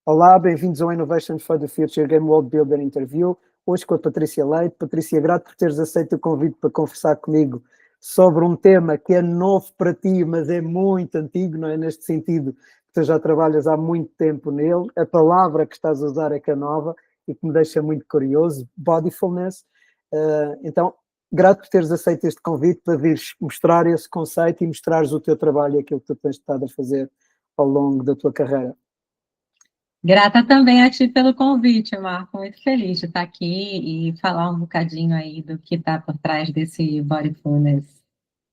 Olá, bem-vindos ao Innovation for the Future Game World Builder Interview. Hoje com a Patrícia Leite. Patrícia, grato por teres aceito o convite para conversar comigo sobre um tema que é novo para ti, mas é muito antigo, não é? Neste sentido, que tu já trabalhas há muito tempo nele. A palavra que estás a usar é que é nova e que me deixa muito curioso, bodyfulness. Então, grato por teres aceito este convite para vires mostrar esse conceito e mostrares o teu trabalho e aquilo que tu tens estado a fazer ao longo da tua carreira. Grata também a ti pelo convite, Marco. Muito feliz de estar aqui e falar um bocadinho aí do que está por trás desse Bodyfulness.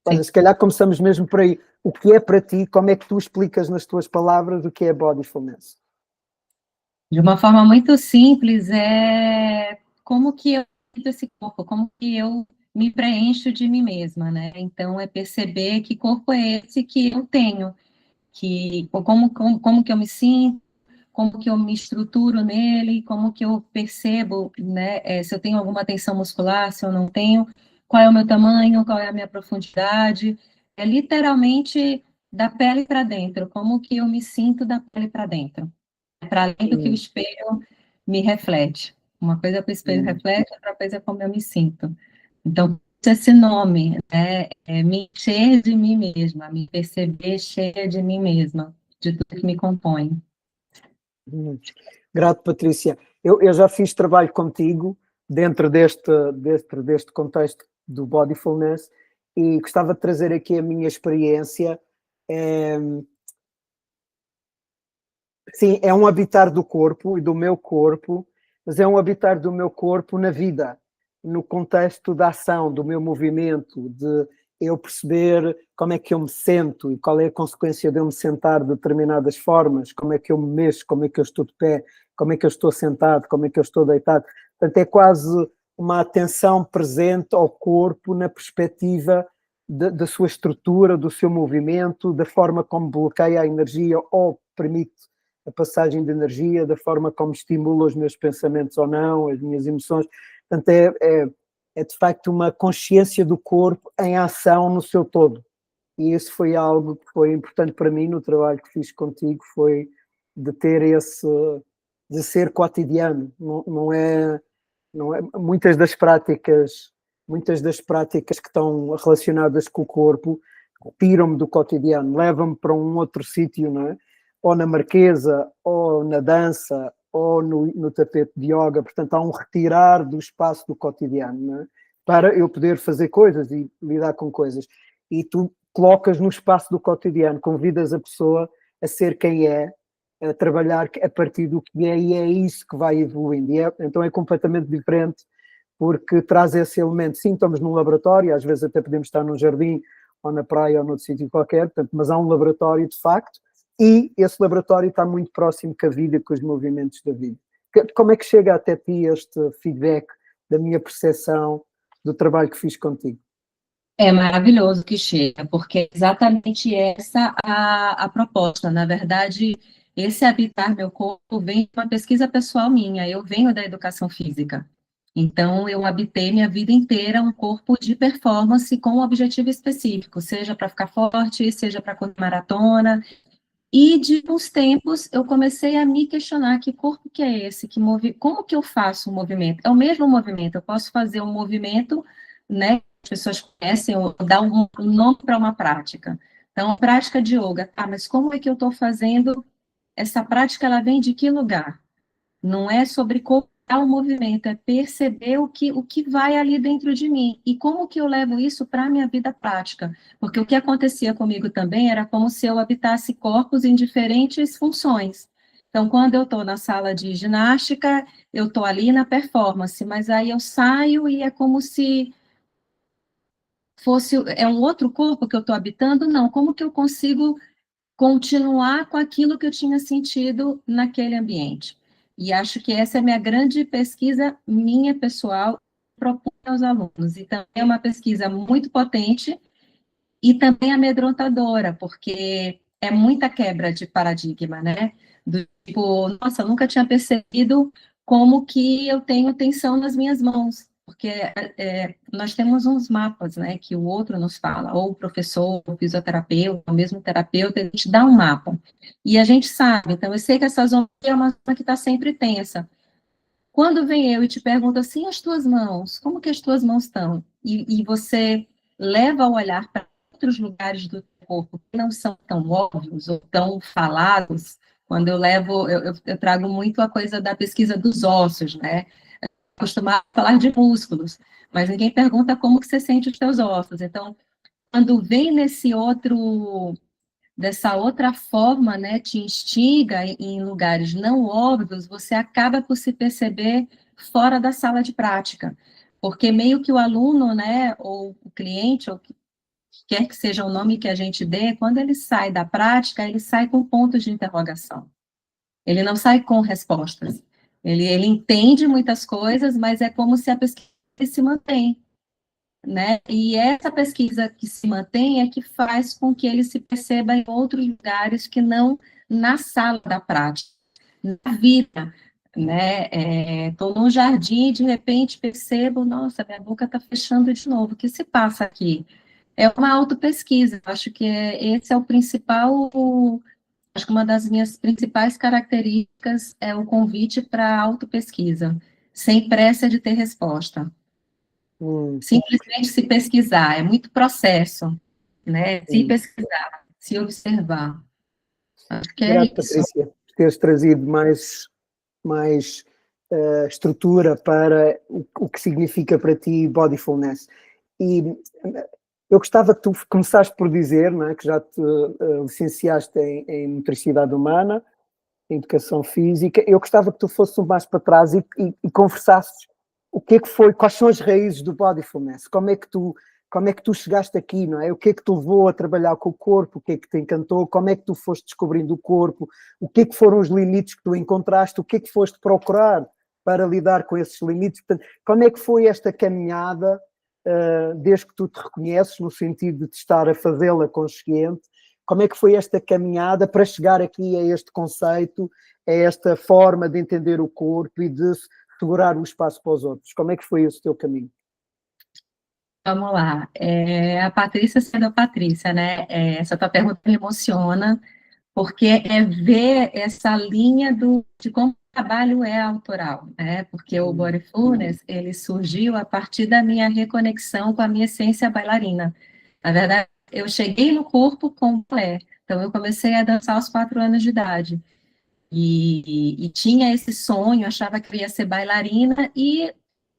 Olha, se calhar começamos mesmo por aí. O que é para ti? Como é que tu explicas nas tuas palavras o que é bodyfulness? De uma forma muito simples, é como que eu sinto esse corpo, como que eu me preencho de mim mesma, né? Então, é perceber que corpo é esse que eu tenho, que como que eu me sinto, como que eu me estruturo nele, como que eu percebo, né, se eu tenho alguma tensão muscular, se eu não tenho, qual é o meu tamanho, qual é a minha profundidade, é literalmente da pele para dentro, como que eu me sinto da pele para dentro, para além do que o espelho me reflete. Uma coisa é que o espelho reflete, outra coisa é como eu me sinto. Então, esse nome, né, é me encher de mim mesma, me perceber cheia de mim mesma, de tudo que me compõe. Grato, Patrícia. Eu já fiz trabalho contigo dentro deste contexto do bodyfulness e gostava de trazer aqui a minha experiência. Sim, é um habitar do corpo e do meu corpo, mas é um habitar do meu corpo na vida, no contexto da ação, do meu movimento, de eu perceber como é que eu me sento e qual é a consequência de eu me sentar de determinadas formas, como é que eu me mexo, como é que eu estou de pé, como é que eu estou sentado, como é que eu estou deitado. Portanto, é quase uma atenção presente ao corpo na perspectiva da sua estrutura, do seu movimento, da forma como bloqueia a energia ou permite a passagem de energia, da forma como estimula os meus pensamentos ou não, as minhas emoções. Portanto, é de facto uma consciência do corpo em ação no seu todo. E isso foi algo que foi importante para mim no trabalho que fiz contigo, foi de ter de ser cotidiano. Não é muitas das práticas que estão relacionadas com o corpo tiram-me do cotidiano, levam-me para um outro sítio, não é? Ou na marquesa, ou na dança, ou no tapete de yoga. Portanto, há um retirar do espaço do cotidiano, não é? Para eu poder fazer coisas e lidar com coisas. E tu colocas no espaço do cotidiano, convidas a pessoa a ser quem é, a trabalhar a partir do que é, e é isso que vai evoluindo. Então é completamente diferente, porque traz esse elemento. Sim, estamos num laboratório, às vezes até podemos estar num jardim, ou na praia, ou noutro sítio qualquer, portanto, mas há um laboratório de facto, e esse laboratório está muito próximo com a vida, com os movimentos da vida. Como é que chega até ti este feedback da minha percepção do trabalho que fiz contigo? É maravilhoso que chega, porque é exatamente essa a proposta. Na verdade, esse habitar meu corpo vem de uma pesquisa pessoal minha. Eu venho da educação física. Então, eu habitei minha vida inteira um corpo de performance com um objetivo específico, seja para ficar forte, seja para correr maratona. E de uns tempos eu comecei a me questionar que corpo que é esse, como que eu faço o movimento? É o mesmo movimento, eu posso fazer um movimento, né? As pessoas conhecem, ou dar um nome para uma prática. Então, prática de yoga, tá, mas como é que eu estou fazendo essa prática? Ela vem de que lugar? Não é sobre copiar o movimento, é perceber o que vai ali dentro de mim e como que eu levo isso para a minha vida prática. Porque o que acontecia comigo também era como se eu habitasse corpos em diferentes funções. Então, quando eu estou na sala de ginástica, eu estou ali na performance, mas aí eu saio e é como se fosse um outro corpo que eu estou habitando. Não, como que eu consigo continuar com aquilo que eu tinha sentido naquele ambiente? E acho que essa é a minha grande pesquisa, minha pessoal, propõe aos alunos. E também é uma pesquisa muito potente e também amedrontadora, porque é muita quebra de paradigma, né? Do tipo, nossa, eu nunca tinha percebido como que eu tenho tensão nas minhas mãos. porque nós temos uns mapas, né, que o outro nos fala, ou o professor, o fisioterapeuta, o mesmo terapeuta, ele te dá um mapa. E a gente sabe, então eu sei que essa zona é uma zona que está sempre tensa. Quando vem eu e te pergunto assim, as tuas mãos, como que as tuas mãos estão? E você leva o olhar para outros lugares do corpo que não são tão óbvios ou tão falados, quando eu levo, eu trago muito a coisa da pesquisa dos ossos, né? Acostumado a falar de músculos, mas ninguém pergunta como que você sente os teus ossos. Então, quando vem dessa outra forma, né, te instiga em lugares não óbvios, você acaba por se perceber fora da sala de prática, porque meio que o aluno, né, ou o cliente, ou quer que seja o nome que a gente dê, quando ele sai da prática, ele sai com pontos de interrogação. Ele não sai com respostas. Ele entende muitas coisas, mas é como se a pesquisa se mantém, né? E essa pesquisa que se mantém é que faz com que ele se perceba em outros lugares que não na sala da prática, na vida, né? Estou num jardim e de repente percebo, nossa, minha boca está fechando de novo. O que se passa aqui? É uma autopesquisa. Eu acho que esse é o principal. Acho que uma das minhas principais características é o convite para a autopesquisa, sem pressa de ter resposta. Hum. Simplesmente se pesquisar, é muito processo, né? Se Hum. pesquisar, se observar. Acho que é Obrigado, isso. Patrícia, por teres trazido mais estrutura para o que significa para ti Bodyfulness. E eu gostava que tu começaste por dizer, não é, que já te licenciaste em Motricidade Humana, em Educação Física. Eu gostava que tu fosses mais para trás e conversasses o que é que foi, quais são as raízes do Bodyfulness, como é que tu chegaste aqui, não é? O que é que te levou a trabalhar com o corpo, o que é que te encantou, como é que tu foste descobrindo o corpo, o que é que foram os limites que tu encontraste, o que é que foste procurar para lidar com esses limites. Portanto, como é que foi esta caminhada, desde que tu te reconheces, no sentido de estar a fazê-la consciente, como é que foi esta caminhada para chegar aqui a este conceito, a esta forma de entender o corpo e de segurar o espaço para os outros? Como é que foi esse teu caminho? Vamos lá. A Patrícia sendo a Patrícia, né? Essa tua pergunta me emociona, porque é ver essa linha de como o trabalho é autoral, né? Porque o Bodyfulness, ele surgiu a partir da minha reconexão com a minha essência bailarina. Na verdade, eu cheguei no corpo com o balé, então eu comecei a dançar aos 4 anos de idade. E tinha esse sonho, achava que ia ser bailarina, e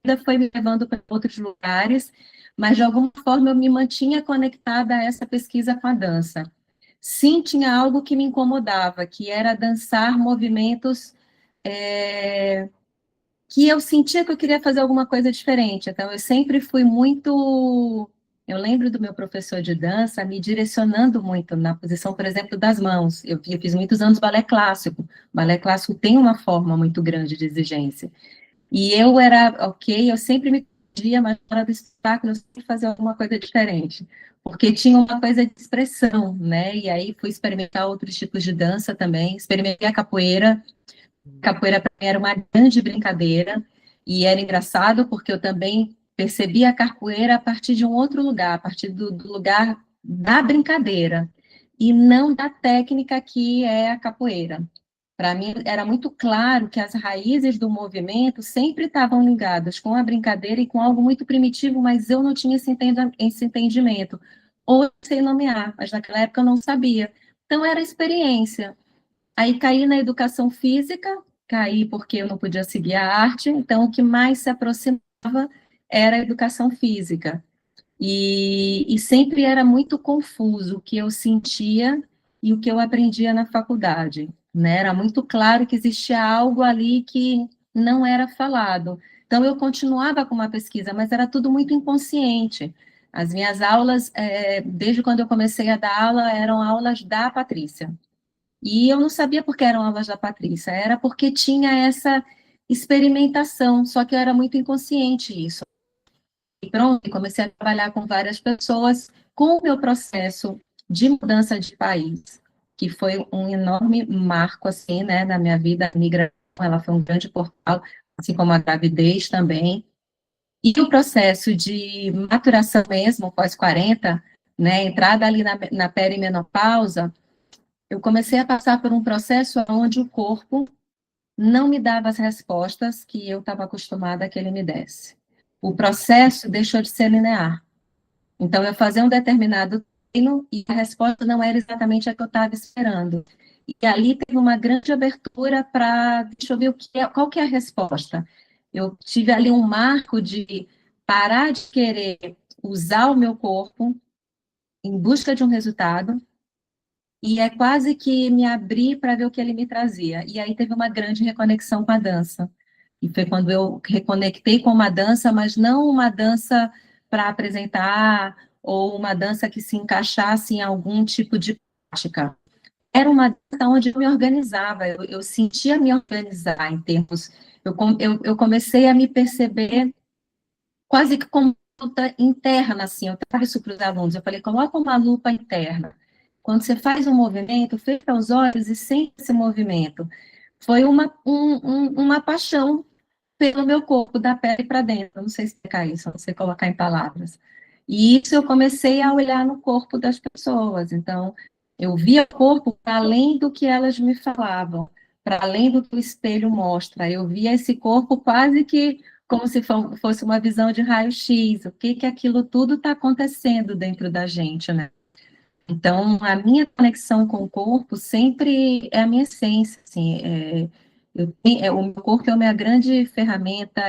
ainda foi me levando para outros lugares, mas de alguma forma eu me mantinha conectada a essa pesquisa com a dança. Sim, tinha algo que me incomodava, que era dançar movimentos que eu sentia que eu queria fazer alguma coisa diferente. Então, eu sempre fui muito. Eu lembro do meu professor de dança me direcionando muito na posição, por exemplo, das mãos. Eu fiz muitos anos balé clássico. Balé clássico tem uma forma muito grande de exigência. E eu era ok, eu sempre me pedia, mas na hora do espetáculo eu sempre fazia alguma coisa diferente. Porque tinha uma coisa de expressão, né? E aí fui experimentar outros tipos de dança também. Experimentei a capoeira. Capoeira para mim era uma grande brincadeira. E era engraçado porque eu também percebi a capoeira a partir de um outro lugar, a partir do lugar da brincadeira. E não da técnica que é a capoeira. Para mim, era muito claro que as raízes do movimento sempre estavam ligadas com a brincadeira e com algo muito primitivo, mas eu não tinha esse entendimento. Ou eu sei nomear, mas naquela época eu não sabia. Então, era experiência. Aí caí na educação física, caí porque eu não podia seguir a arte, então o que mais se aproximava era a educação física. E sempre era muito confuso o que eu sentia e o que eu aprendia na faculdade, né? Era muito claro que existia algo ali que não era falado. Então, eu continuava com uma pesquisa, mas era tudo muito inconsciente. As minhas aulas, desde quando eu comecei a dar aula, eram aulas da Patrícia. E eu não sabia por que eram aulas da Patrícia, era porque tinha essa experimentação, só que eu era muito inconsciente isso. E pronto, comecei a trabalhar com várias pessoas com o meu processo de mudança de país, que foi um enorme marco, assim, né, na minha vida. A migração, ela foi um grande portal, assim como a gravidez também. E o processo de maturação mesmo, pós-40, né, entrada ali na perimenopausa, eu comecei a passar por um processo onde o corpo não me dava as respostas que eu estava acostumada a que ele me desse. O processo deixou de ser linear. Então, eu fazia um determinado treino e a resposta não era exatamente a que eu estava esperando. E ali teve uma grande abertura para, deixa eu ver qual que é a resposta. Eu tive ali um marco de parar de querer usar o meu corpo em busca de um resultado, e é quase que me abrir para ver o que ele me trazia. E aí teve uma grande reconexão com a dança. E foi quando eu reconectei com uma dança, mas não uma dança para apresentar, ou uma dança que se encaixasse em algum tipo de prática. Era uma dança onde eu me organizava, eu sentia me organizar em termos. Eu comecei a me perceber quase que como luta interna, assim, eu trago isso para os alunos, eu falei, coloca uma lupa interna. Quando você faz um movimento, fecha os olhos e sente esse movimento. Foi uma paixão pelo meu corpo, da pele para dentro, não sei explicar isso, não sei colocar em palavras. E isso eu comecei a olhar no corpo das pessoas, então, eu via o corpo para além do que elas me falavam, para além do que o espelho mostra, eu via esse corpo quase que como se fosse uma visão de raio-x, o que que aquilo tudo está acontecendo dentro da gente, né? Então, a minha conexão com o corpo sempre é a minha essência, assim, o meu corpo é a minha grande ferramenta,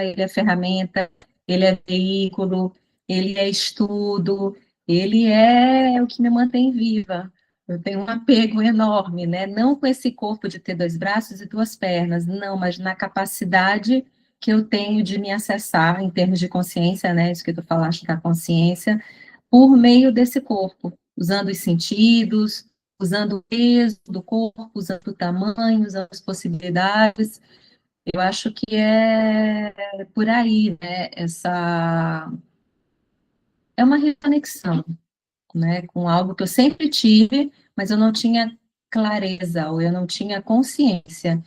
ele é veículo, ele é estudo, ele é o que me mantém viva. Eu tenho um apego enorme, né? Não com esse corpo de ter 2 braços e 2 pernas, não, mas na capacidade que eu tenho de me acessar em termos de consciência, né? Isso que tu falaste da consciência, por meio desse corpo, usando os sentidos, usando o peso do corpo, usando o tamanho, usando as possibilidades. Eu acho que é por aí, né? É uma reconexão, né? Com algo que eu sempre tive, mas eu não tinha clareza, ou eu não tinha consciência.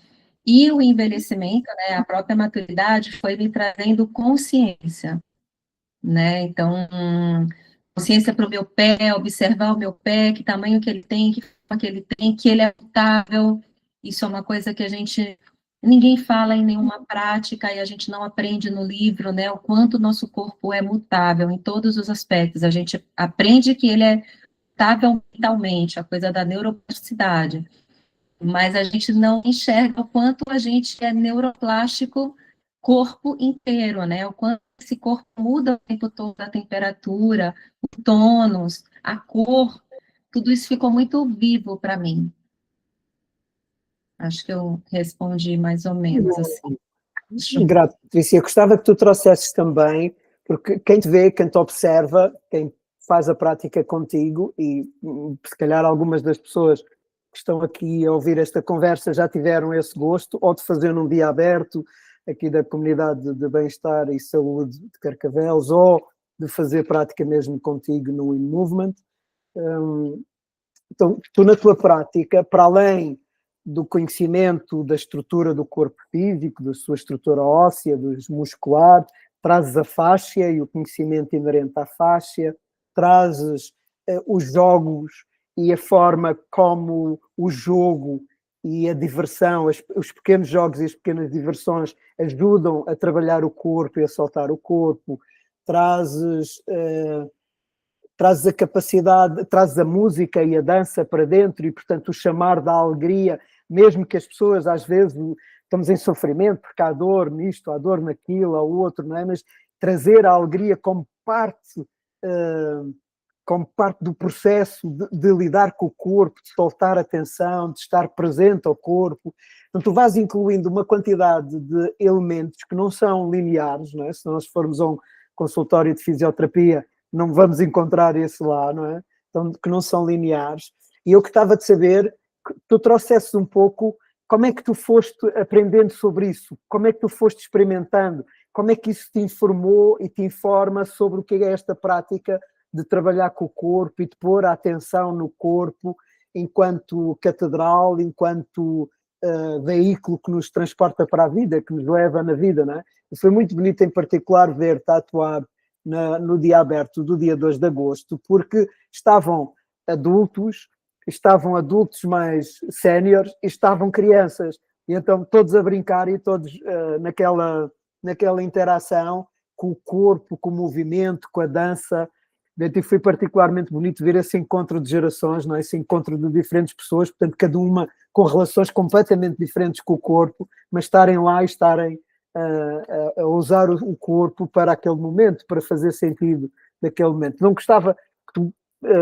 E o envelhecimento, né? A própria maturidade foi me trazendo consciência, né? Então, consciência para o meu pé, observar o meu pé, que tamanho que ele tem, que forma que ele tem, que ele é mutável. Isso é uma coisa que ninguém fala em nenhuma prática e a gente não aprende no livro, né? O quanto o nosso corpo é mutável em todos os aspectos. A gente aprende que ele é mutável mentalmente, a coisa da neuroplasticidade, mas a gente não enxerga o quanto a gente é neuroplástico corpo inteiro, né? O quanto esse corpo muda o tempo todo, a temperatura, o tônus, a cor, tudo isso ficou muito vivo para mim. Acho que eu respondi mais ou menos assim. Grato, Patrícia. Gostava que tu trouxesses também, porque quem te vê, quem te observa, quem faz a prática contigo, e se calhar algumas das pessoas que estão aqui a ouvir esta conversa já tiveram esse gosto, ou de fazer num dia aberto, aqui da comunidade de bem-estar e saúde de Carcavelos, ou de fazer prática mesmo contigo no InMovement. Então, tu na tua prática, para além do conhecimento da estrutura do corpo físico, da sua estrutura óssea, dos muscular, trazes a fáscia e o conhecimento inerente à fáscia, trazes os jogos e a forma como o jogo e a diversão, os pequenos jogos e as pequenas diversões ajudam a trabalhar o corpo e a soltar o corpo, trazes a capacidade, trazes a música e a dança para dentro e, portanto, o chamar da alegria, mesmo que as pessoas, às vezes, estamos em sofrimento, porque há dor nisto, há dor naquilo, há outro, não é? Mas trazer a alegria como parte do processo de lidar com o corpo, de soltar a tensão, de estar presente ao corpo. Então, tu vais incluindo uma quantidade de elementos que não são lineares, não é? Se nós formos a um consultório de fisioterapia, não vamos encontrar esse lá, não é? Então, que não são lineares. E eu gostava de saber, que tu trouxesses um pouco, como é que tu foste aprendendo sobre isso? Como é que tu foste experimentando? Como é que isso te informou e te informa sobre o que é esta prática de trabalhar com o corpo e de pôr a atenção no corpo enquanto catedral, enquanto veículo que nos transporta para a vida, que nos leva na vida, não é? E foi muito bonito, em particular, ver tatuado no dia aberto do dia 2 de agosto, porque adultos, estavam adultos mais séniores e estavam crianças. E então todos a brincar e todos naquela interação com o corpo, com o movimento, com a dança. E foi particularmente bonito ver esse encontro de gerações, não é? Esse encontro de diferentes pessoas, portanto, cada uma com relações completamente diferentes com o corpo, mas estarem lá e estarem a usar o corpo para aquele momento, para fazer sentido daquele momento. Não gostava que tu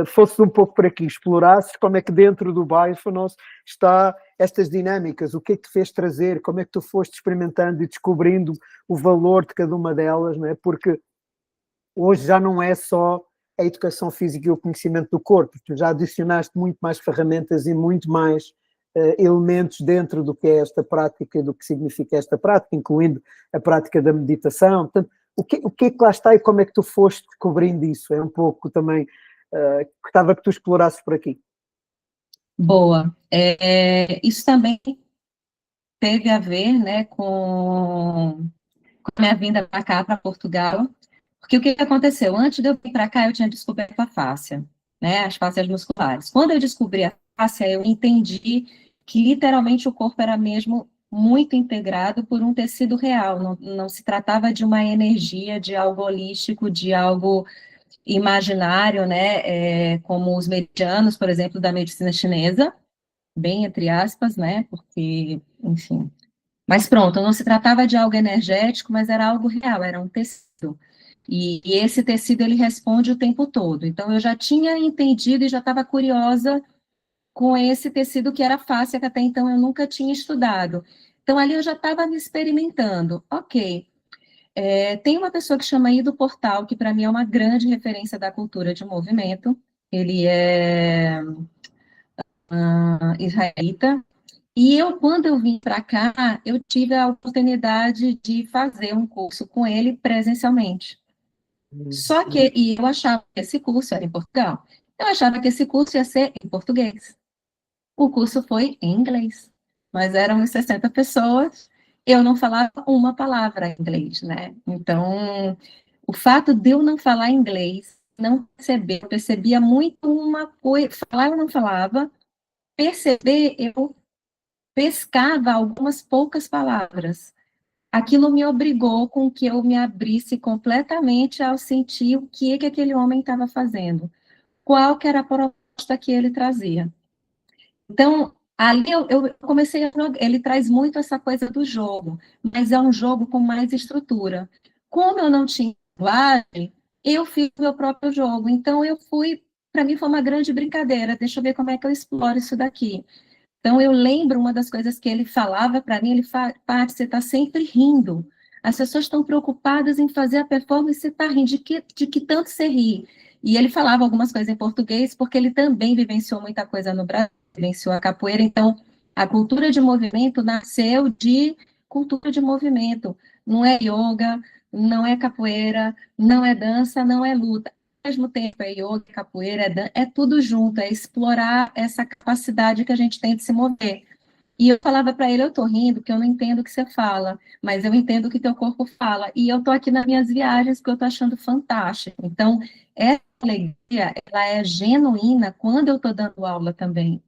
fosses um pouco por aqui, explorasses como é que dentro do Mindfulness está estas dinâmicas, o que é que te fez trazer, como é que tu foste experimentando e descobrindo o valor de cada uma delas, não é? Porque hoje já não é só a educação física e o conhecimento do corpo, tu já adicionaste muito mais ferramentas e muito mais elementos dentro do que é esta prática e do que significa esta prática, incluindo a prática da meditação. Portanto, o que é que lá está e como é que tu foste descobrindo isso? É um pouco também, gostava que tu explorasses por aqui. Boa. Isso também teve a ver, né, com a minha vinda para cá, para Portugal, porque o que aconteceu? Antes de eu vir para cá, eu tinha descoberto a fáscia, né, as fáscias musculares. Quando eu descobri a fáscia, eu entendi que literalmente o corpo era mesmo muito integrado por um tecido real, não se tratava de uma energia, de algo holístico, de algo imaginário, né, como os meridianos, por exemplo, da medicina chinesa, bem entre aspas, né, porque, enfim. Mas pronto, não se tratava de algo energético, mas era algo real, era um tecido. E esse tecido, ele responde o tempo todo. Então, eu já tinha entendido e já estava curiosa com esse tecido que era fácil, que até então eu nunca tinha estudado. Então, ali eu já estava me experimentando. Ok, tem uma pessoa que chama Ido Portal, que para mim é uma grande referência da cultura de movimento. Ele é israelita. E eu, quando eu vim para cá, eu tive a oportunidade de fazer um curso com ele presencialmente. Só que, e eu achava que esse curso era em Portugal. Eu achava que esse curso ia ser em português. O curso foi em inglês, mas eram uns 60 pessoas, eu não falava uma palavra em inglês, né? Então, o fato de eu não falar inglês, não perceber, eu percebia muito uma coisa, falar eu não falava, perceber eu pescava algumas poucas palavras. Aquilo me obrigou com que eu me abrisse completamente ao sentir o que aquele homem estava fazendo, qual que era a proposta que ele trazia. Então, ali eu comecei a jogar, ele traz muito essa coisa do jogo, mas é um jogo com mais estrutura. Como eu não tinha linguagem, eu fiz o meu próprio jogo. Então, para mim foi uma grande brincadeira, deixa eu ver como é que eu exploro isso daqui. Então, eu lembro uma das coisas que ele falava para mim, ele fala, Paty, você está sempre rindo. As pessoas estão preocupadas em fazer a performance e você está rindo. De que tanto você ri? E ele falava algumas coisas em português, porque ele também vivenciou muita coisa no Brasil, vivenciou a capoeira. Então, a cultura de movimento nasceu de cultura de movimento. Não é yoga, não é capoeira, não é dança, não é luta mesmo tempo, é yoga, capoeira, é tudo junto, é explorar essa capacidade que a gente tem de se mover. E eu falava para ele, eu tô rindo, porque eu não entendo o que você fala, mas eu entendo o que teu corpo fala. E eu tô aqui nas minhas viagens, que eu tô achando fantástico. Então, essa alegria, ela é genuína quando eu tô dando aula também.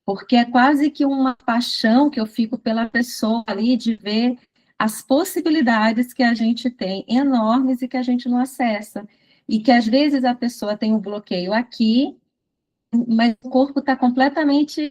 Porque é quase que uma paixão que eu fico pela pessoa ali, de ver as possibilidades que a gente tem, enormes, e que a gente não acessa. E que às vezes a pessoa tem um bloqueio aqui, mas o corpo está completamente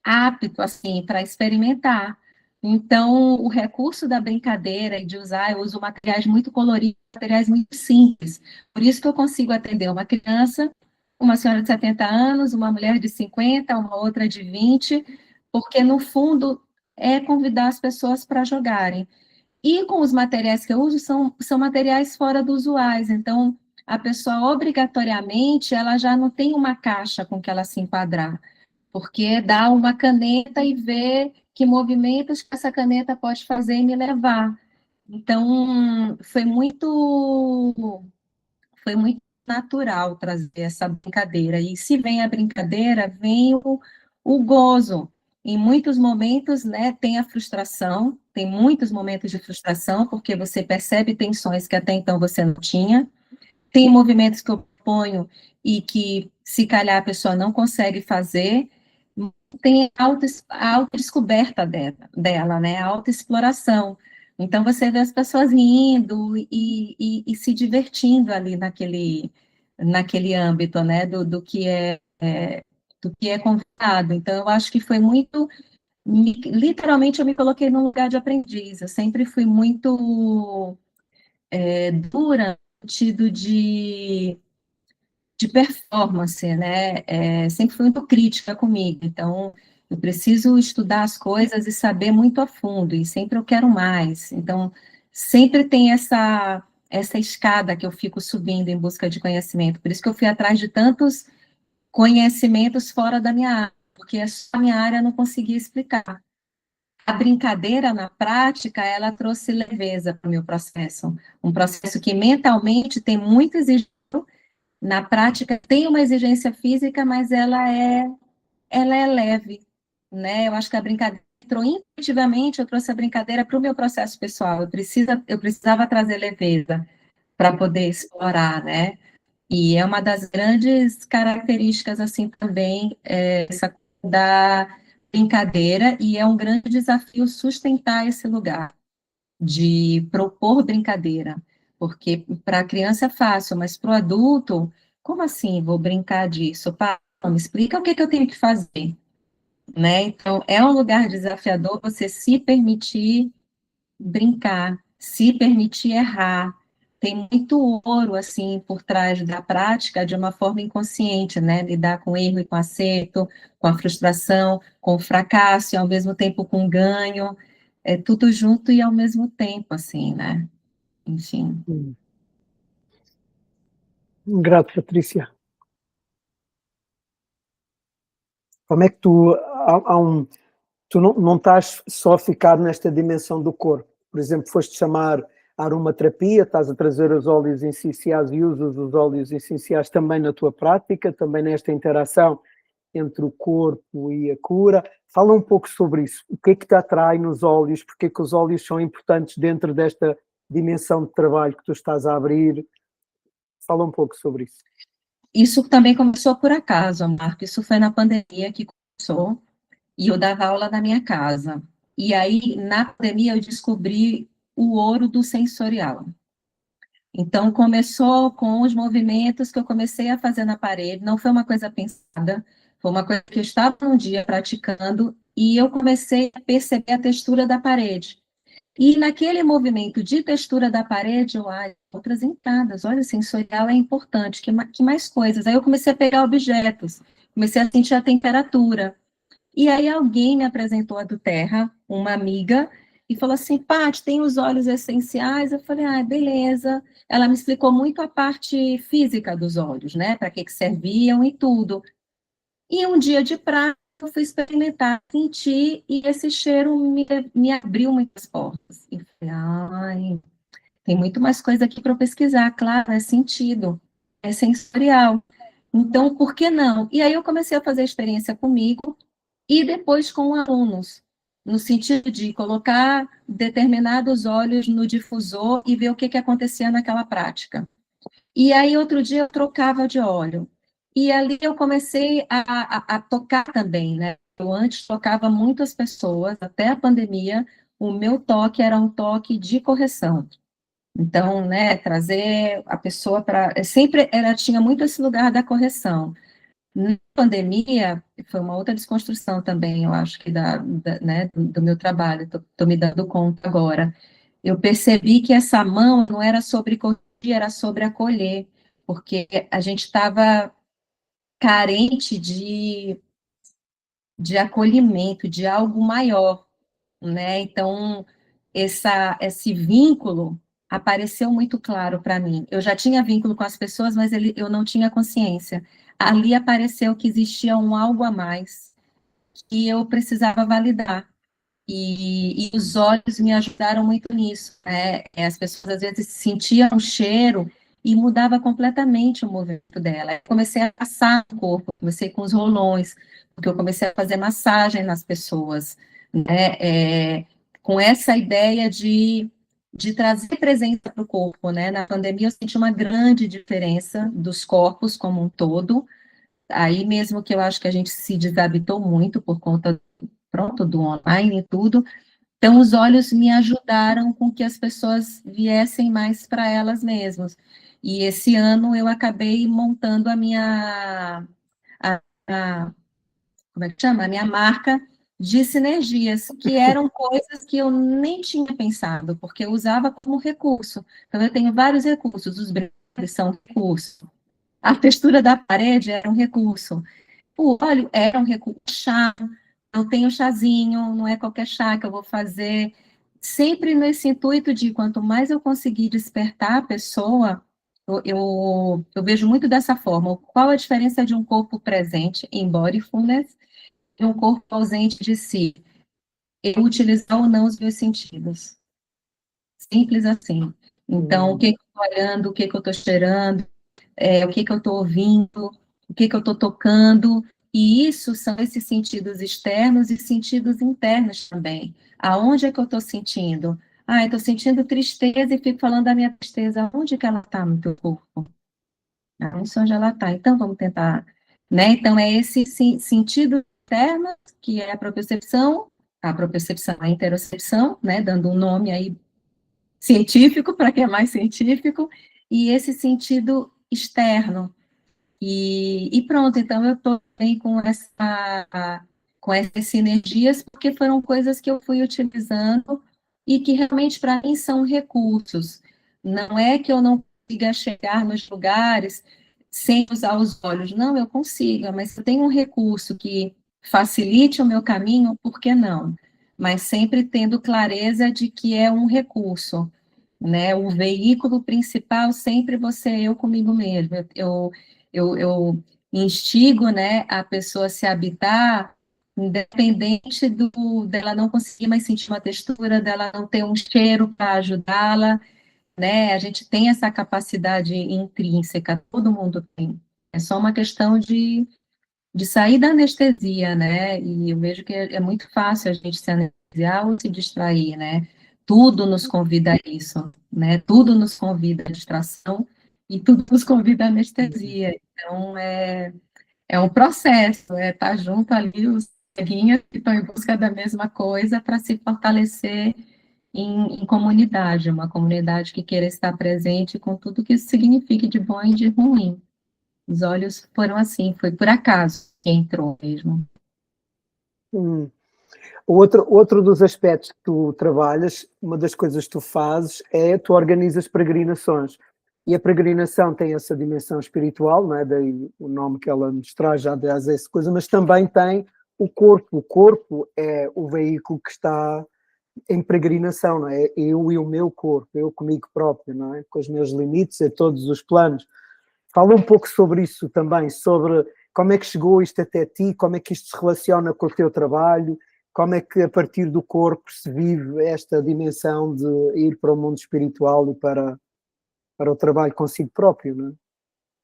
apto, assim, para experimentar. Então, o recurso da brincadeira e de usar, eu uso materiais muito coloridos, materiais muito simples. Por isso que eu consigo atender uma criança, uma senhora de 70 anos, uma mulher de 50, uma outra de 20, porque, no fundo, é convidar as pessoas para jogarem. E com os materiais que eu uso, são materiais fora dos usuais, então, a pessoa, obrigatoriamente, ela já não tem uma caixa com que ela se enquadrar, porque dá uma caneta e vê que movimentos que essa caneta pode fazer e me levar. Então, foi muito natural trazer essa brincadeira. E se vem a brincadeira, vem o gozo. em muitos momentos, né, tem a frustração, tem muitos momentos de frustração, porque você percebe tensões que até então você não tinha, tem movimentos que eu ponho e que, se calhar, a pessoa não consegue fazer, tem a autodescoberta dela, né, a autoexploração. Então, você vê as pessoas rindo e se divertindo ali naquele âmbito, né, do que é convidado. Então, eu acho que foi muito, literalmente, eu me coloquei num lugar de aprendiz. Eu sempre fui muito dura no sentido de performance, né? Sempre fui muito crítica comigo. Então, eu preciso estudar as coisas e saber muito a fundo, e sempre eu quero mais. Então, sempre tem essa escada que eu fico subindo em busca de conhecimento. Por isso que eu fui atrás de tantos conhecimentos fora da minha área, porque a minha área eu não conseguia explicar. A brincadeira na prática, ela trouxe leveza para o meu processo. Um processo que mentalmente tem muito exigência, na prática tem uma exigência física, mas ela é leve, né? Eu acho que a brincadeira entrou intuitivamente, eu trouxe a brincadeira para o meu processo pessoal. Eu precisava trazer leveza para poder explorar, né? E é uma das grandes características, assim, também, essa da brincadeira, e é um grande desafio sustentar esse lugar de propor brincadeira, porque para a criança é fácil, mas para o adulto, como assim vou brincar disso? Pá, me explica o que eu tenho que fazer, né? Então, é um lugar desafiador você se permitir brincar, se permitir errar. Tem muito ouro, assim, por trás da prática de uma forma inconsciente, né? Lidar com erro e com acerto, com a frustração, com o fracasso e ao mesmo tempo com o ganho. É tudo junto e ao mesmo tempo, assim, né? Enfim. Grato, Patrícia. Como é que tu não estás só a ficar nesta dimensão do corpo? Por exemplo, foste chamar a aromaterapia, estás a trazer os óleos essenciais e usas os óleos essenciais também na tua prática, também nesta interação entre o corpo e a cura. Fala um pouco sobre isso. O que é que te atrai nos óleos? Porque é que os óleos são importantes dentro desta dimensão de trabalho que tu estás a abrir? Fala um pouco sobre isso. Isso também começou por acaso, Marco. Isso foi na pandemia que começou, e eu dava aula na minha casa. E aí, na pandemia, eu descobri o ouro do sensorial. Então, começou com os movimentos que eu comecei a fazer na parede, não foi uma coisa pensada, foi uma coisa que eu estava um dia praticando, e eu comecei a perceber a textura da parede. E naquele movimento de textura da parede, eu, outras entradas, olha, sensorial é importante, que mais coisas? Aí eu comecei a pegar objetos, comecei a sentir a temperatura. E aí alguém me apresentou a do Terra, uma amiga, e falou assim, Paty, tem os óleos essenciais? Eu falei, beleza. Ela me explicou muito a parte física dos óleos, né, para que serviam e tudo. E um dia de praia, eu fui experimentar, senti, e esse cheiro me abriu muitas portas. E falei, tem muito mais coisa aqui para eu pesquisar, claro, é sentido, é sensorial. Então, por que não? E aí eu comecei a fazer a experiência comigo e depois com alunos, no sentido de colocar determinados óleos no difusor e ver o que acontecia naquela prática. E aí, outro dia, eu trocava de óleo. E ali eu comecei a tocar também, né? Eu antes tocava muitas pessoas, até a pandemia, o meu toque era um toque de correção. Então, né, trazer a pessoa para... Sempre ela tinha muito esse lugar da correção. Na pandemia, foi uma outra desconstrução também, eu acho que né, do meu trabalho, estou me dando conta agora. Eu percebi que essa mão não era sobre corrigir, era sobre acolher, porque a gente estava carente de acolhimento, de algo maior, né? Então, esse vínculo apareceu muito claro para mim. Eu já tinha vínculo com as pessoas, mas eu não tinha consciência. Ali apareceu que existia um algo a mais que eu precisava validar. E os olhos me ajudaram muito nisso, né? As pessoas às vezes sentiam o cheiro e mudava completamente o movimento dela. Eu comecei a passar no corpo, comecei com os rolões, porque eu comecei a fazer massagem nas pessoas, né, com essa ideia de trazer presença para o corpo, né, na pandemia eu senti uma grande diferença dos corpos como um todo, aí mesmo que eu acho que a gente se desabitou muito por conta, pronto, do online e tudo, então os olhos me ajudaram com que as pessoas viessem mais para elas mesmas, e esse ano eu acabei montando a minha, a como é que chama? A minha marca de sinergias, que eram coisas que eu nem tinha pensado, porque eu usava como recurso. Então, eu tenho vários recursos, os brindes são recurso, a textura da parede era um recurso, o óleo era um recurso, o chá, eu tenho chazinho, não é qualquer chá que eu vou fazer, sempre nesse intuito de quanto mais eu conseguir despertar a pessoa, eu vejo muito dessa forma, qual a diferença de um corpo presente em mindfulness e um corpo ausente de si? Eu utilizar ou não os meus sentidos. Simples assim. Então, o que, que eu estou olhando, o que, que eu estou cheirando, o que, que eu estou ouvindo, o que, que eu estou tocando, e isso são esses sentidos externos e sentidos internos também. Aonde é que eu estou sentindo? Ah, eu estou sentindo tristeza e fico falando da minha tristeza. Onde que ela está no teu corpo? Ah, não sei onde ela está. Então, vamos tentar, né? Então, é esse sentido interno, que é a propriocepção, a interocepção, né? Dando um nome aí científico, para quem é mais científico, e esse sentido externo, e pronto, então eu estou bem com essas sinergias, porque foram coisas que eu fui utilizando e que realmente para mim são recursos. Não é que eu não consiga chegar nos lugares sem usar os olhos, não, eu consigo, mas se eu tenho um recurso que facilite o meu caminho, por que não? Mas sempre tendo clareza de que é um recurso, né? O veículo principal sempre você, eu comigo mesmo. Eu instigo, né, a pessoa a se habitar, independente dela não conseguir mais sentir uma textura, dela não ter um cheiro para ajudá-la, né? A gente tem essa capacidade intrínseca, todo mundo tem. É só uma questão de sair da anestesia, né? E eu vejo que é muito fácil a gente se anestesiar ou se distrair, né? Tudo nos convida a isso, né? Tudo nos convida à distração e tudo nos convida à anestesia. Então, é um processo, é estar junto ali os ceguinhos que estão em busca da mesma coisa para se fortalecer em comunidade, uma comunidade que queira estar presente com tudo que isso signifique de bom e de ruim. Os olhos foram assim, foi por acaso que entrou mesmo. Outro dos aspectos que tu trabalhas, uma das coisas que tu fazes é tu organizas peregrinações. E a peregrinação tem essa dimensão espiritual, não é? Daí o nome que ela nos traz já traz essa coisa, mas também tem o corpo. O corpo é o veículo que está em peregrinação, não é? Eu e o meu corpo, eu comigo próprio, não é? Com os meus limites e todos os planos. Fala um pouco sobre isso também, sobre como é que chegou isto até ti, como é que isto se relaciona com o teu trabalho, como é que a partir do corpo se vive esta dimensão de ir para o mundo espiritual e para o trabalho consigo próprio, não é?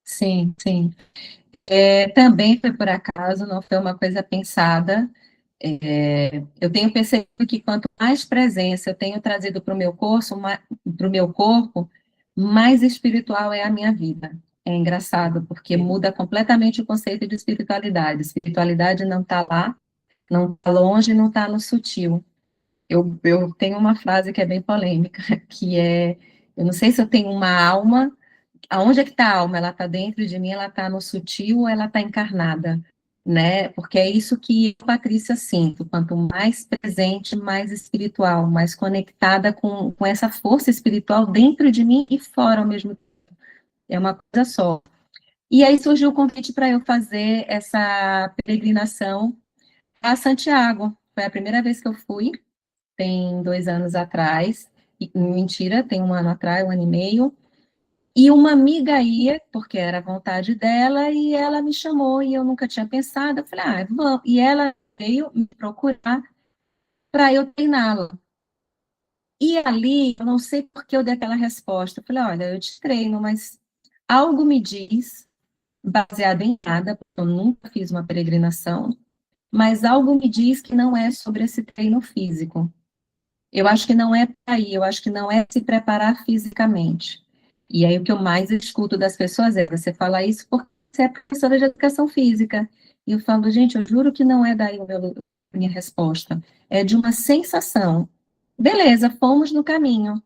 Sim, sim. Também foi por acaso, não foi uma coisa pensada. Eu tenho percebido que quanto mais presença eu tenho trazido para o meu corpo, mais espiritual é a minha vida. É engraçado, porque muda completamente o conceito de espiritualidade. Espiritualidade não está lá, não está longe, não está no sutil. Eu tenho uma frase que é bem polêmica, que é, eu não sei se eu tenho uma alma, aonde é que está a alma? Ela está dentro de mim, ela está no sutil ou ela está encarnada, né? Porque é isso que eu, Patrícia, sinto, quanto mais presente, mais espiritual, mais conectada com essa força espiritual dentro de mim e fora ao mesmo tempo, é uma coisa só. E aí surgiu o convite para eu fazer essa peregrinação a Santiago, foi a primeira vez que eu fui, tem 2 anos atrás, mentira, tem 1 ano atrás, 1 ano e meio, e uma amiga ia, porque era a vontade dela, e ela me chamou, e eu nunca tinha pensado, eu falei, vamos, e ela veio me procurar para eu treiná-la. E ali, eu não sei por que eu dei aquela resposta, eu falei, olha, eu te treino, mas algo me diz, baseado em nada, porque eu nunca fiz uma peregrinação, mas algo me diz que não é sobre esse treino físico. Eu acho que não é por aí, eu acho que não é se preparar fisicamente. E aí o que eu mais escuto das pessoas é, você falar isso porque você é professora de educação física. E eu falo, gente, eu juro que não é daí a minha resposta. É de uma sensação. Beleza, fomos no caminho.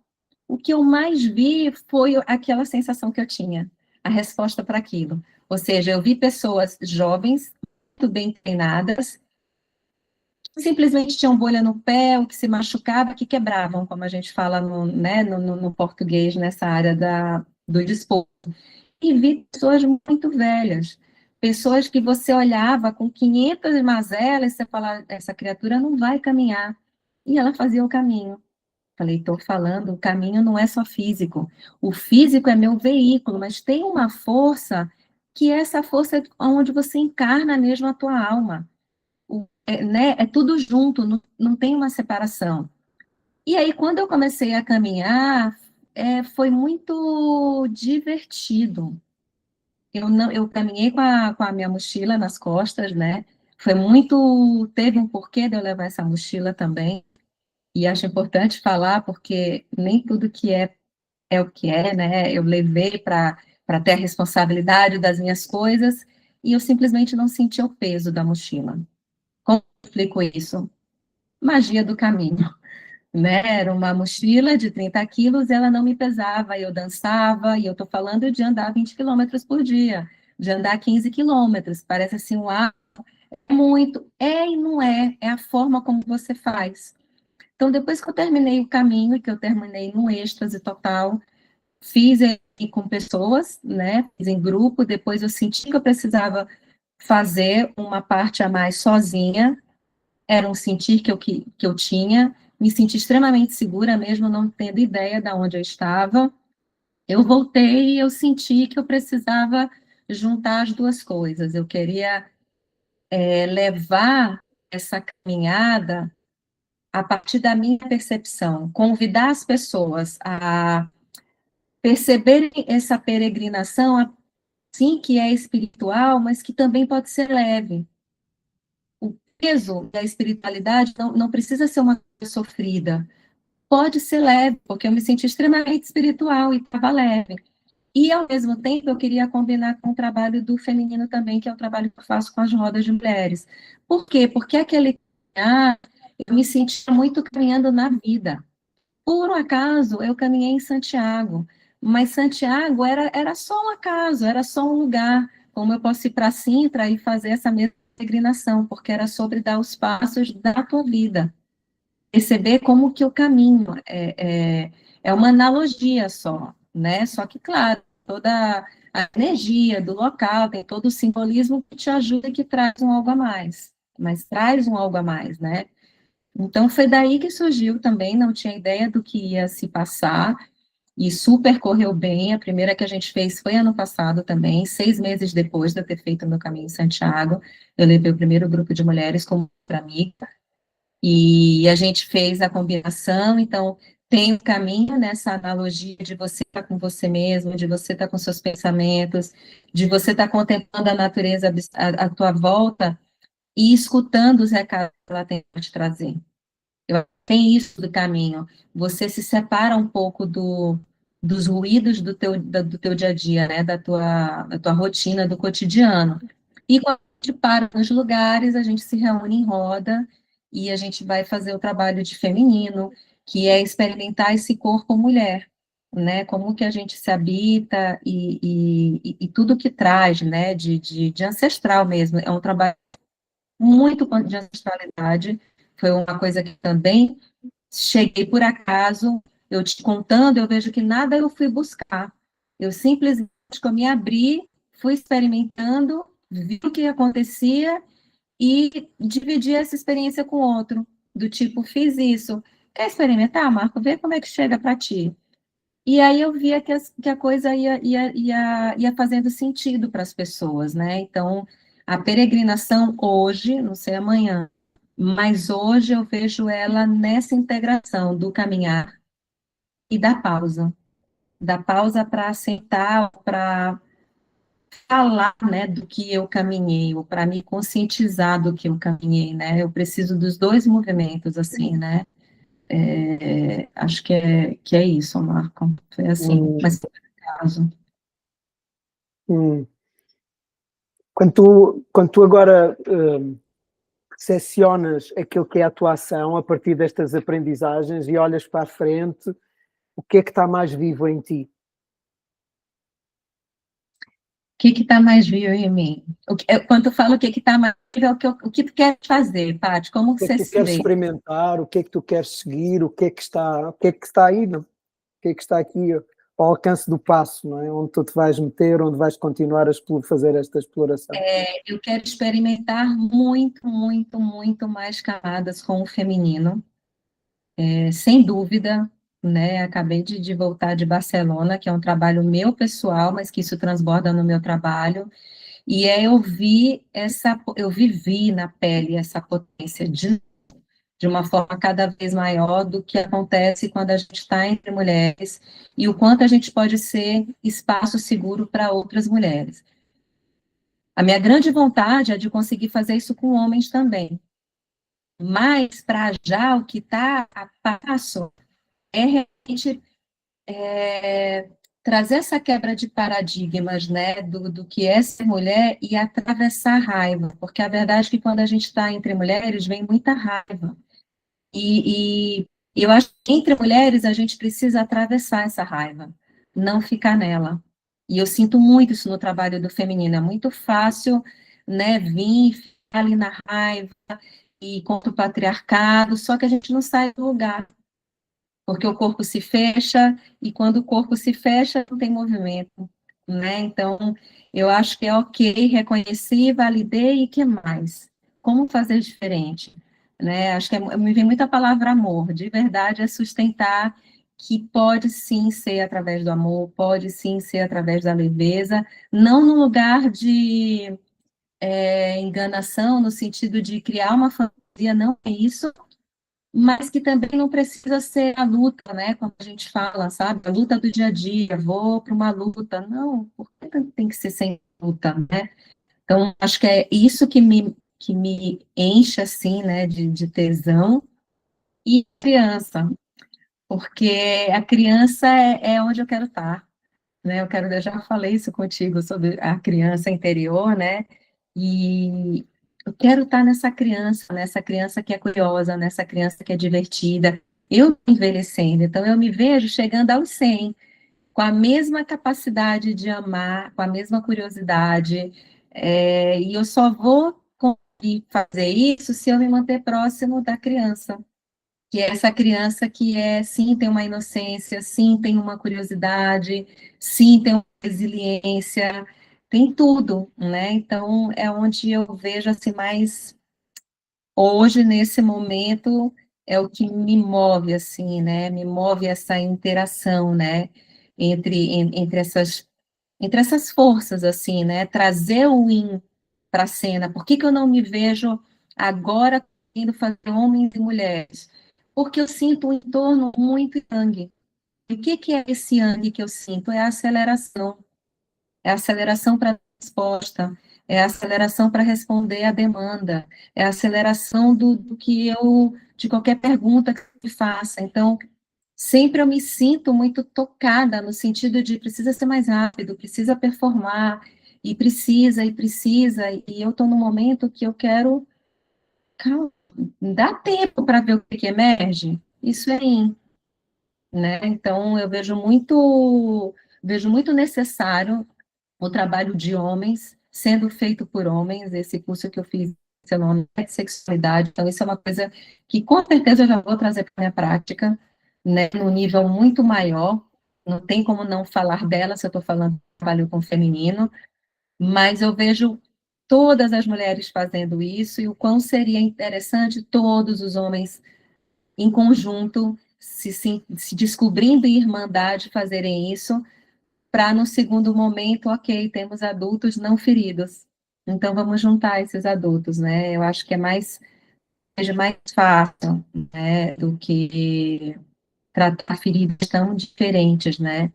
O que eu mais vi foi aquela sensação que eu tinha, a resposta para aquilo. Ou seja, eu vi pessoas jovens, muito bem treinadas, simplesmente tinham bolha no pé, o que se machucava, que quebravam, como a gente fala no, né, no português, nessa área do desporto. E vi pessoas muito velhas, pessoas que você olhava com 500 mazelas, e você falava, essa criatura não vai caminhar. E ela fazia o caminho. Falei, estou falando, o caminho não é só físico. O físico é meu veículo, mas tem uma força que essa força é onde você encarna mesmo a tua alma. Né, é tudo junto, não tem uma separação. E aí, quando eu comecei a caminhar, foi muito divertido. Eu caminhei com a minha mochila nas costas, né? Teve um porquê de eu levar essa mochila também. E acho importante falar, porque nem tudo que é o que é, né? Eu levei para ter a responsabilidade das minhas coisas e eu simplesmente não senti o peso da mochila. Como eu explico isso? Magia do caminho, né? Era uma mochila de 30 quilos, ela não me pesava, eu dançava, e eu estou falando de andar 20 quilômetros por dia, de andar 15 quilômetros, parece assim, é muito, e não é a forma como você faz. Então, depois que eu terminei o caminho, que eu terminei num êxtase total, fiz com pessoas, né? Fiz em grupo, depois eu senti que eu precisava fazer uma parte a mais sozinha, era um sentir que eu tinha, me senti extremamente segura, mesmo não tendo ideia de onde eu estava. Eu voltei e eu senti que eu precisava juntar as duas coisas. Eu queria levar essa caminhada a partir da minha percepção, convidar as pessoas a perceberem essa peregrinação, sim, que é espiritual, mas que também pode ser leve. O peso da espiritualidade não precisa ser uma coisa sofrida, pode ser leve, porque eu me senti extremamente espiritual e estava leve. E, ao mesmo tempo, eu queria combinar com o trabalho do feminino também, que é o trabalho que eu faço com as rodas de mulheres. Por quê? Porque aquele caminhar, eu me sentia muito caminhando na vida. Por um acaso, eu caminhei em Santiago, mas Santiago era só um acaso, era só um lugar, como eu posso ir para Sintra e fazer essa mesma peregrinação, porque era sobre dar os passos da tua vida, perceber como que o caminho é uma analogia só, né? Só que, claro, toda a energia do local, tem todo o simbolismo que te ajuda e que traz um algo a mais, mas traz um algo a mais, né? Então, foi daí que surgiu também, não tinha ideia do que ia se passar, e super correu bem. A primeira que a gente fez foi ano passado também, 6 meses depois de eu ter feito o meu caminho em Santiago. Eu levei o primeiro grupo de mulheres como outra amiga, e a gente fez a combinação. Então, tem o caminho nessa analogia de você estar com você mesmo, de você estar com seus pensamentos, de você estar contemplando a natureza à tua volta e escutando os recados que ela tem para te trazer. Tem isso do caminho. Você se separa um pouco dos ruídos do teu dia a dia, né? Da tua rotina, do cotidiano. E quando a gente para nos lugares, a gente se reúne em roda e a gente vai fazer o trabalho de feminino, que é experimentar esse corpo mulher, né? Como que a gente se habita e tudo que traz, né? De ancestral mesmo. É um trabalho muito de ancestralidade. Foi uma coisa que também cheguei por acaso, eu te contando, eu vejo que nada eu fui buscar. Eu simplesmente que eu me abri, fui experimentando, vi o que acontecia e dividi essa experiência com outro, do tipo, fiz isso. Quer experimentar, Marco? Vê como é que chega para ti. E aí eu via que a coisa ia fazendo sentido para as pessoas, né? Então, a peregrinação hoje, não sei amanhã, mas hoje eu vejo ela nessa integração do caminhar e da pausa para sentar, para falar, né, do que eu caminhei, ou para me conscientizar do que eu caminhei, né? Eu preciso dos dois movimentos, assim, né? Acho que é isso, Marco. Foi assim, Hum, mas caso. hum. Quando tu agora seccionas aquilo que é a tua ação a partir destas aprendizagens e olhas para a frente, o que é que está mais vivo em ti? O que está mais vivo em mim? Quando tu fala o que está mais vivo, é o que tu quer fazer, Paty? Como O que é que você tu se queres vê? experimentar? O que é que tu queres seguir? O que é que está aí, não? O que é que está aqui ao alcance do passo, não é? Onde tu te vais meter, onde vais continuar a fazer esta exploração? Eu quero experimentar muito, muito, muito mais camadas com o feminino, sem dúvida, né? Acabei de voltar de Barcelona, que é um trabalho meu pessoal, mas que isso transborda no meu trabalho. E eu vivi na pele essa potência de uma forma cada vez maior do que acontece quando a gente está entre mulheres e o quanto a gente pode ser espaço seguro para outras mulheres. A minha grande vontade é de conseguir fazer isso com homens também, mas para já o que está a passo é realmente trazer essa quebra de paradigmas, né, do que é ser mulher e atravessar a raiva, porque a verdade é que quando a gente está entre mulheres vem muita raiva. E eu acho que entre mulheres a gente precisa atravessar essa raiva, não ficar nela. E eu sinto muito isso no trabalho do feminino. É muito fácil, né, vir ficar ali na raiva e contra o patriarcado, só que a gente não sai do lugar, porque o corpo se fecha, e quando o corpo se fecha, não tem movimento, né? Então, eu acho que é ok, reconheci, validei, e que mais? Como fazer diferente? Né? Acho que me vem muita palavra amor, de verdade é sustentar que pode sim ser através do amor, pode sim ser através da leveza, não no lugar de enganação, no sentido de criar uma fantasia, não é isso, mas que também não precisa ser a luta, né? Como a gente fala, sabe? A luta do dia a dia, vou para uma luta. Não, por que tem que ser sem luta, né? Então, acho que é isso que me enche, assim, né, de tesão. E criança, porque a criança é onde eu quero estar, né? Eu já falei isso contigo sobre a criança interior, né? E eu quero estar nessa criança que é curiosa, nessa criança que é divertida. Eu tô envelhecendo, então eu me vejo chegando aos 100 com a mesma capacidade de amar, com a mesma curiosidade, e eu só vou conseguir fazer isso se eu me manter próximo da criança, que é essa criança que sim, tem uma inocência, sim, tem uma curiosidade, sim, tem uma resiliência, tem tudo, né? Então, é onde eu vejo, assim, mais, hoje, nesse momento, é o que me move, assim, né? Me move essa interação, né? Entre essas forças, assim, né? Trazer o yin para a cena. Por que que eu não me vejo agora indo fazer homens e mulheres? Porque eu sinto um entorno muito yang. E o que que é esse yang que eu sinto? É a aceleração para a resposta, é a aceleração para responder à demanda, é a aceleração do que de qualquer pergunta que me faça. Então, sempre eu me sinto muito tocada, no sentido de precisa ser mais rápido, precisa performar, e eu estou no momento que eu quero, calma, dá tempo para ver o que emerge, isso é in, né? Então, eu vejo muito necessário o trabalho de homens, sendo feito por homens, esse curso que eu fiz, seu nome é de sexualidade, então isso é uma coisa que com certeza eu já vou trazer para a minha prática, né, num nível muito maior, não tem como não falar dela se eu estou falando de trabalho com feminino, mas eu vejo todas as mulheres fazendo isso, e o quão seria interessante todos os homens em conjunto, se descobrindo em irmandade, fazerem isso, para no segundo momento, ok, temos adultos não feridos. Então vamos juntar esses adultos, né? Eu acho que seja mais fácil, né, do que tratar feridas tão diferentes, né?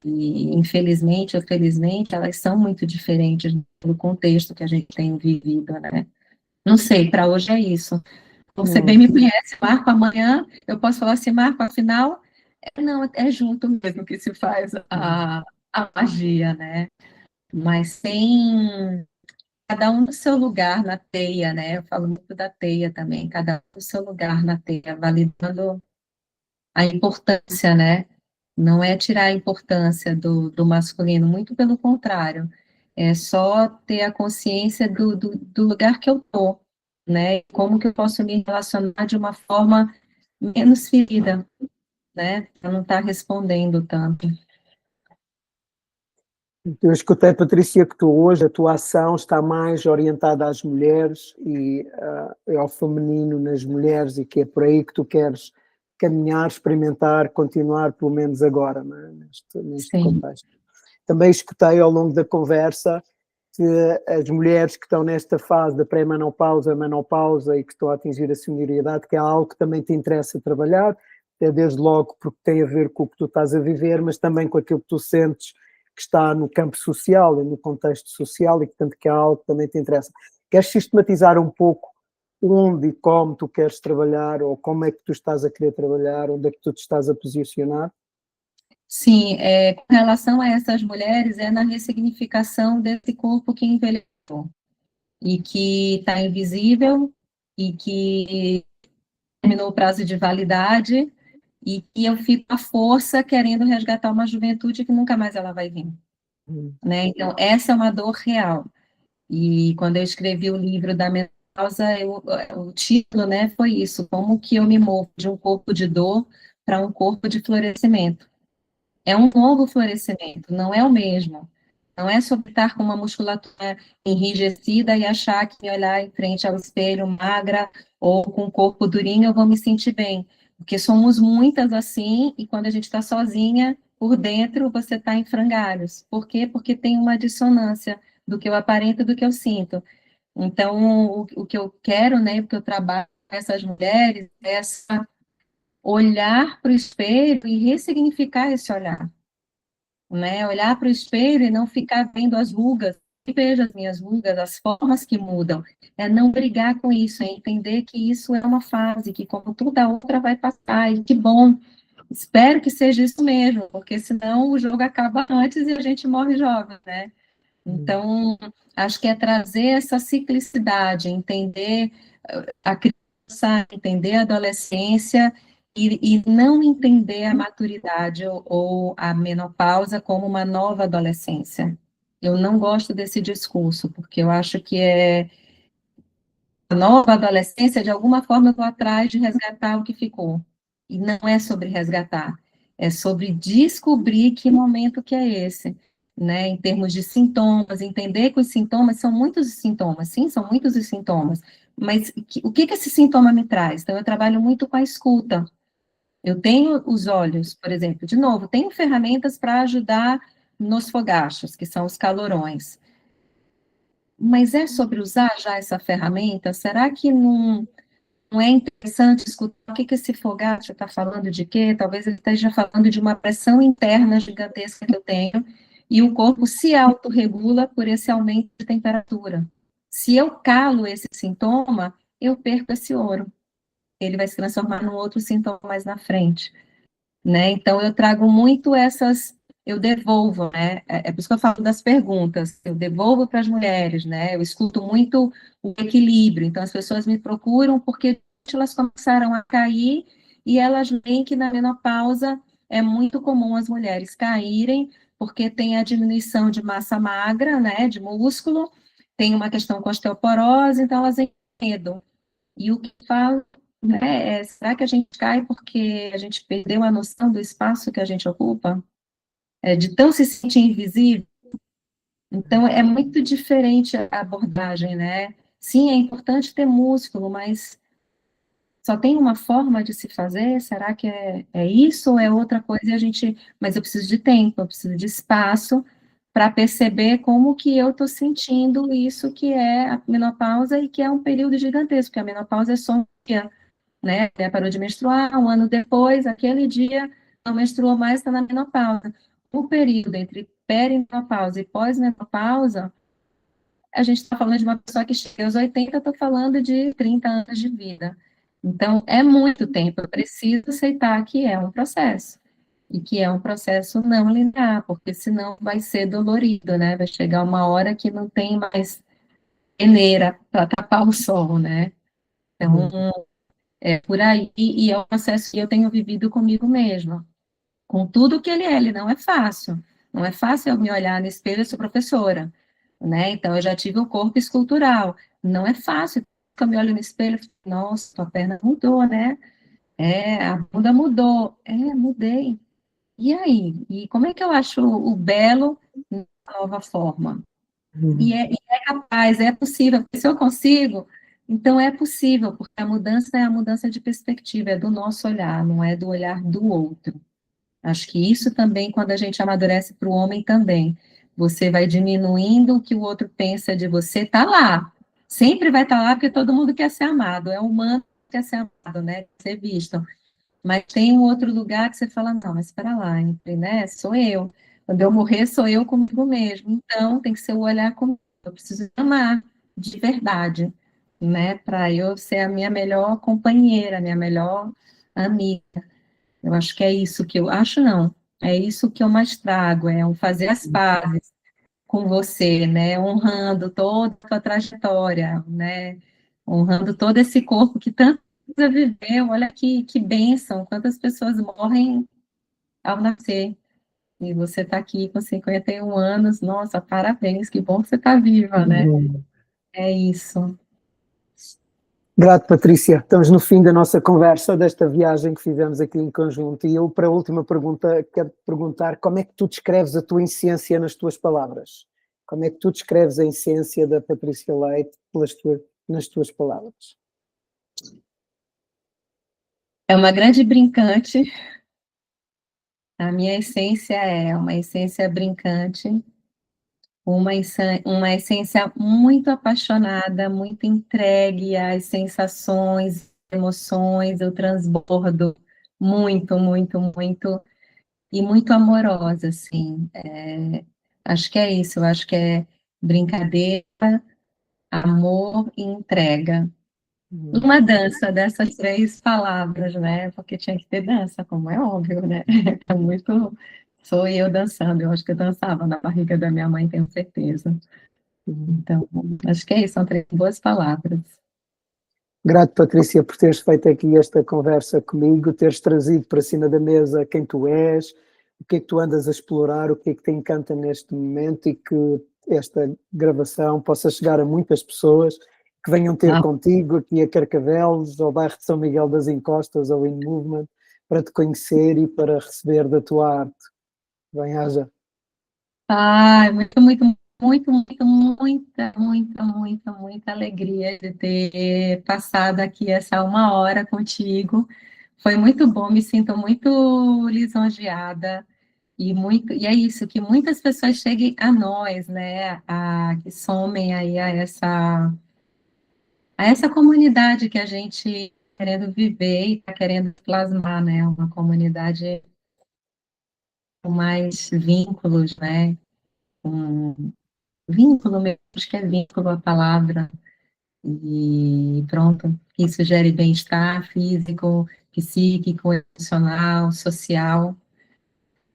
E, infelizmente ou felizmente, elas são muito diferentes no contexto que a gente tem vivido, né? Não sei, para hoje é isso. Você bem me conhece, Marco, amanhã eu posso falar assim, Marco, afinal, não, é junto mesmo que se faz a magia, né? Mas tem cada um no seu lugar na teia, né? Eu falo muito da teia também, cada um no seu lugar na teia, validando a importância, né? Não é tirar a importância do masculino, muito pelo contrário, é só ter a consciência do lugar que eu estou, né? Como que eu posso me relacionar de uma forma menos ferida, né? Para não estar respondendo tanto. Eu escutei, Patrícia, que tu hoje a tua ação está mais orientada às mulheres e ao feminino nas mulheres e que é por aí que tu queres caminhar, experimentar, continuar, pelo menos agora, não é? Neste Sim, contexto. Também escutei ao longo da conversa que as mulheres que estão nesta fase da pré-menopausa, menopausa e que estão a atingir a senioridade, que é algo que também te interessa trabalhar, desde logo porque tem a ver com o que tu estás a viver, mas também com aquilo que tu sentes que está no campo social e no contexto social e que tanto que é algo que também te interessa. Queres sistematizar um pouco onde e como tu queres trabalhar ou como é que tu estás a querer trabalhar, onde é que tu te estás a posicionar? sim, com relação a essas mulheres, é na ressignificação desse corpo que envelheceu e que está invisível e que terminou o prazo de validade e que eu fico à força querendo resgatar uma juventude que nunca mais ela vai vir, né? Então, essa é uma dor real. E quando eu escrevi o livro da menopausa, o título, né, foi isso, como que eu me movo de um corpo de dor para um corpo de florescimento. É um novo florescimento, não é o mesmo. Não é sobre estar com uma musculatura enrijecida e achar que me olhar em frente ao espelho magra ou com o corpo durinho eu vou me sentir bem. Porque somos muitas assim, e quando a gente está sozinha, por dentro você está em frangalhos. Por quê? Porque tem uma dissonância do que eu aparento e do que eu sinto. Então, o que eu quero, né, porque eu trabalho com essas mulheres, é essa olhar para o espelho e ressignificar esse olhar, né? Olhar para o espelho e não ficar vendo as rugas, e veja as minhas rugas, as formas que mudam. É não brigar com isso, é entender que isso é uma fase, que como toda outra vai passar, e que bom. Espero que seja isso mesmo, porque senão o jogo acaba antes e a gente morre jovem, né? Então, acho que é trazer essa ciclicidade, entender a criança, entender a adolescência e não entender a maturidade ou a menopausa como uma nova adolescência. Eu não gosto desse discurso, porque eu acho que a nova adolescência, de alguma forma, eu estou atrás de resgatar o que ficou. E não é sobre resgatar, é sobre descobrir que momento que é esse, né? Em termos de sintomas, entender que os sintomas são muitos os sintomas, sim, são muitos os sintomas, mas o que esse sintoma me traz? Então, eu trabalho muito com a escuta. Eu tenho os olhos, por exemplo, de novo, tenho ferramentas para ajudar nos fogachos, que são os calorões. Mas é sobre usar já essa ferramenta? Será que não é interessante escutar o que esse fogacho está falando de quê? Talvez ele esteja falando de uma pressão interna gigantesca que eu tenho, e o corpo se autorregula por esse aumento de temperatura. Se eu calo esse sintoma, eu perco esse ouro. Ele vai se transformar num outro sintoma mais na frente, né? Então, eu trago muito eu devolvo, né? É por isso que eu falo das perguntas, eu devolvo para as mulheres, né? Eu escuto muito o equilíbrio, então as pessoas me procuram porque elas começaram a cair e elas veem que na menopausa é muito comum as mulheres caírem porque tem a diminuição de massa magra, né? De músculo, tem uma questão com osteoporose, então elas têm medo. E o que falo, né, será que a gente cai porque a gente perdeu a noção do espaço que a gente ocupa? De tão se sentir invisível? Então, é muito diferente a abordagem, né? Sim, é importante ter músculo, mas só tem uma forma de se fazer? Será que é isso ou é outra coisa? E mas eu preciso de tempo, eu preciso de espaço para perceber como que eu estou sentindo isso que é a menopausa e que é um período gigantesco, porque a menopausa é só um dia, né? Parou de menstruar, um ano depois, aquele dia não menstruou mais, está na menopausa. o período entre perimenopausa e pós-menopausa, a gente está falando de uma pessoa que chega aos 80, eu estou falando de 30 anos de vida. Então, é muito tempo, eu preciso aceitar que é um processo, e que é um processo não linear, porque senão vai ser dolorido, né? Vai chegar uma hora que não tem mais peneira para tapar o sol, né? Então, é por aí, e é um processo que eu tenho vivido comigo mesma, com tudo que ele não é fácil. Não é fácil eu me olhar no espelho, eu sou professora, né? Então, eu já tive o corpo escultural. Não é fácil. Eu me olho no espelho, nossa, tua perna mudou, né? A bunda mudou. Mudei. E aí? E como é que eu acho o belo na nova forma? E é capaz, é possível. Porque se eu consigo, então é possível, porque a mudança é a mudança de perspectiva, é do nosso olhar, não é do olhar do outro. Acho que isso também, quando a gente amadurece para o homem também, você vai diminuindo o que o outro pensa de você, tá lá. Sempre vai estar lá, porque todo mundo quer ser amado, é humano que quer ser amado, né? Ser visto. Mas tem um outro lugar que você fala, não, mas espera lá, né? Sou eu. Quando eu morrer, sou eu comigo mesmo. Então, tem que ser o olhar comigo. Eu preciso amar de verdade, né? Para eu ser a minha melhor companheira, a minha melhor amiga. Eu acho que é isso que eu acho, não. É isso que eu mais trago, é o fazer as pazes com você, né? Honrando toda a tua trajetória, né? Honrando todo esse corpo que tanto você viveu. Olha que bênção, quantas pessoas morrem ao nascer. E você está aqui com 51 anos, nossa, parabéns, que bom que você está viva, né? É isso. Grato, Patrícia. Estamos no fim da nossa conversa, desta viagem que fizemos aqui em conjunto. E eu, para a última pergunta, quero te perguntar como é que tu descreves a tua essência nas tuas palavras? Como é que tu descreves a essência da Patrícia Leite nas tuas palavras? É uma grande brincante. A minha essência é uma essência brincante, uma essência muito apaixonada, muito entregue às sensações, emoções, eu transbordo muito, muito, muito, e muito amorosa, assim. Acho que é isso, eu acho que é brincadeira, amor e entrega. Uma dança dessas três palavras, né? Porque tinha que ter dança, como é óbvio, né? É muito. Sou eu dançando, eu acho que eu dançava na barriga da minha mãe, tenho certeza. Então, acho que é isso, são três boas palavras. Grato, Patrícia, por teres feito aqui esta conversa comigo, teres trazido para cima da mesa quem tu és, o que é que tu andas a explorar, o que é que te encanta neste momento e que esta gravação possa chegar a muitas pessoas que venham ter Ah, contigo aqui a Carcavelos, ao bairro de São Miguel das Encostas, ao In Movement, para te conhecer e para receber da tua arte. Bem-haja. ai, muito, muito, muito, muito, muita, muita, muita, muita alegria de ter passado aqui essa uma hora contigo. Foi muito bom, me sinto muito lisonjeada. E é isso, que muitas pessoas cheguem a nós, né, que somem aí a essa comunidade que a gente está querendo viver e está querendo plasmar, né, uma comunidade com mais vínculos, né, com vínculo mesmo, acho que é vínculo a palavra, e pronto, que isso gere bem-estar físico, psíquico, emocional, social,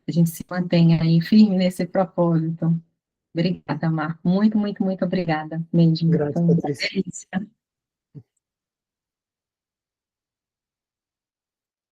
a gente se mantenha aí firme nesse propósito. Obrigada, Marco. Muito, muito, muito obrigada mesmo. Grato, Foi uma Patrícia. delícia.